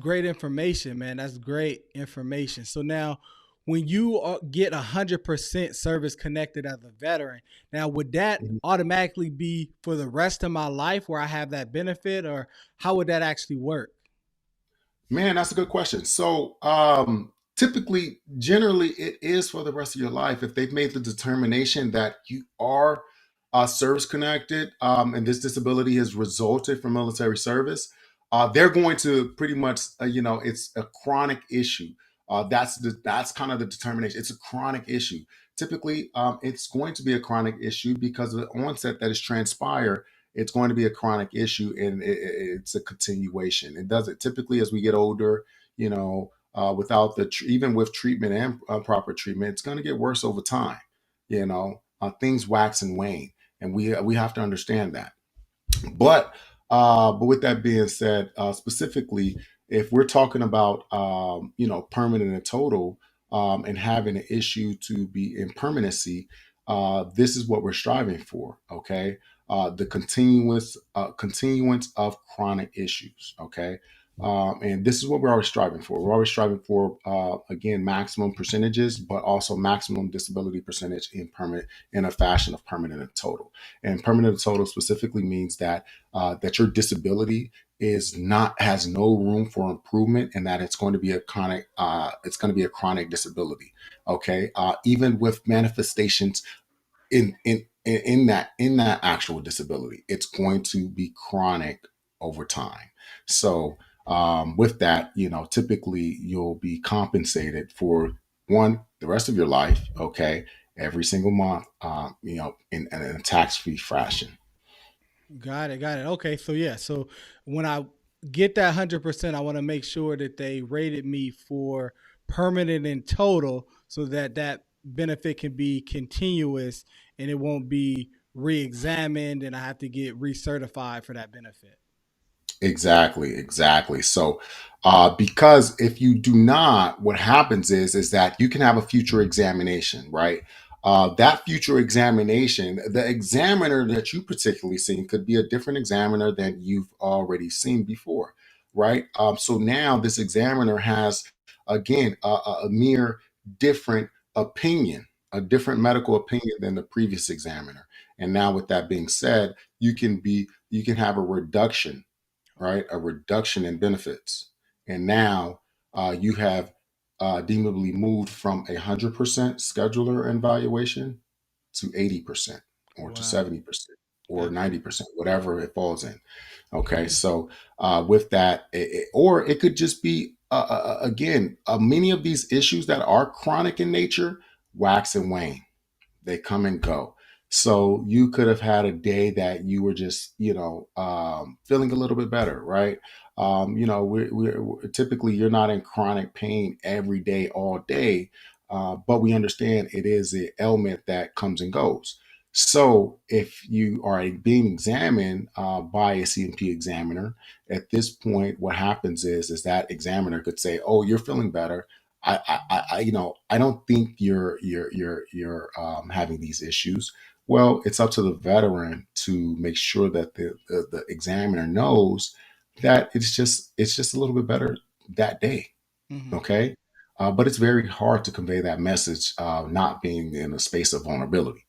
great information, man. That's great information. So now, when you get 100% service connected as a veteran, now would that Mhm. automatically be for the rest of my life where I have that benefit, or how would that actually work? Man, that's a good question. So, typically, generally, it is for the rest of your life. If they've made the determination that you are service connected, and this disability has resulted from military service, they're going to pretty much, it's a chronic issue. That's kind of the determination. It's a chronic issue. Typically, it's going to be a chronic issue because of the onset that has transpired. It's going to be a chronic issue, and it's a continuation. It does it typically as we get older, without even with treatment and proper treatment, it's going to get worse over time. Things wax and wane, and we have to understand that. But with that being said, specifically, if we're talking about permanent and total, and having an issue to be in permanency, this is what we're striving for. Okay, the continuance of chronic issues. Okay. And this is what we're always striving for. We're always striving for, again, maximum percentages, but also maximum disability percentage in a fashion of permanent and total. And permanent and total specifically means that your disability is not has no room for improvement, and that it's going to be a chronic disability. Okay, even with manifestations in that actual disability, it's going to be chronic over time. So, with that, typically you'll be compensated for one the rest of your life. Okay, every single month, in a tax-free fashion. Got it. Got it. Okay. So yeah. So when I get that 100%, I want to make sure that they rated me for permanent and total, so that that benefit can be continuous and it won't be re-examined, and I have to get recertified for that benefit. Exactly, exactly. So, because if you do not, what happens is that you can have a future examination, right? That future examination, the examiner that you particularly seen could be a different examiner than you've already seen before, right? So now this examiner has, again, a mere different opinion, a different medical opinion than the previous examiner. And now, with that being said, you can have a reduction, right? A reduction in benefits. And now, you have deemably moved from 100% scheduler evaluation to 80% or to Wow. 70% or Gotcha. 90%, whatever it falls in. Okay. So, with that, or it could just be, again, many of these issues that are chronic in nature wax and wane, they come and go. So you could have had a day that you were just, feeling a little bit better, right? Typically you're not in chronic pain every day, all day, but we understand it is an ailment that comes and goes. So if you are being examined by a CMP examiner, at this point, what happens is that examiner could say, "Oh, you're feeling better. I don't think you're having these issues." Well, it's up to the veteran to make sure that the examiner knows that it's just a little bit better that day. Hmm. Okay, but it's very hard to convey that message, not being in a space of vulnerability.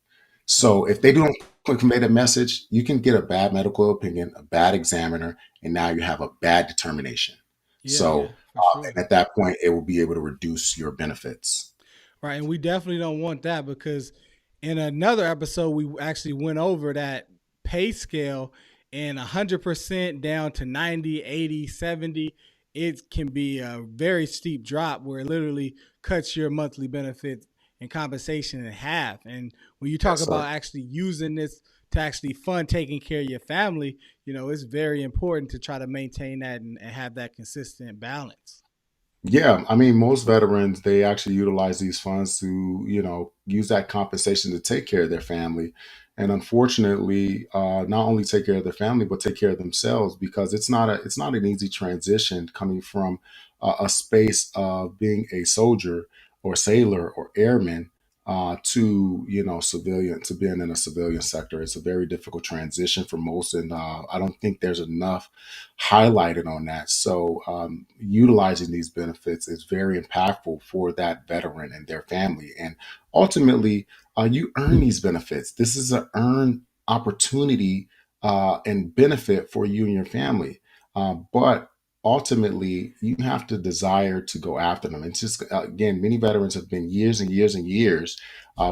So if they don't convey the message, you can get a bad medical opinion, a bad examiner, and now you have a bad determination. Yeah. Yeah. So, For sure. and at that point, it will be able to reduce your benefits. Right. And we definitely don't want that, because in another episode, we actually went over that pay scale, and 100% down to 90, 80, 70. It can be a very steep drop where it literally cuts your monthly benefits and compensation in half. And when you talk Yes, about sir. actually using this to actually fund taking care of your family, it's very important to try to maintain that and have that consistent balance. Yeah, I mean, most veterans, they actually utilize these funds to, use that compensation to take care of their family, and unfortunately, not only take care of their family, but take care of themselves, because it's not an easy transition coming from a space of being a soldier or sailor or airman, to civilian to being in a civilian sector. It's a very difficult transition for most, and I don't think there's enough highlighted on that. So utilizing these benefits is very impactful for that veteran and their family, and ultimately you earn these benefits. This is an earned opportunity and benefit for you and your family, but ultimately you have to desire to go after them. It's just again, many veterans have been years and years and years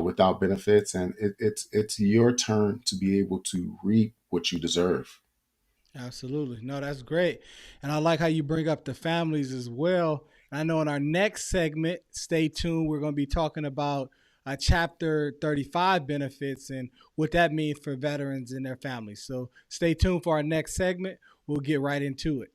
without benefits, and it's your turn to be able to reap what you deserve. Absolutely. No, that's great. And I like how you bring up the families as well. And I know in our next segment, stay tuned, we're going to be talking about Chapter 35 benefits and what that means for veterans and their families. So stay tuned for our next segment. We'll get right into it.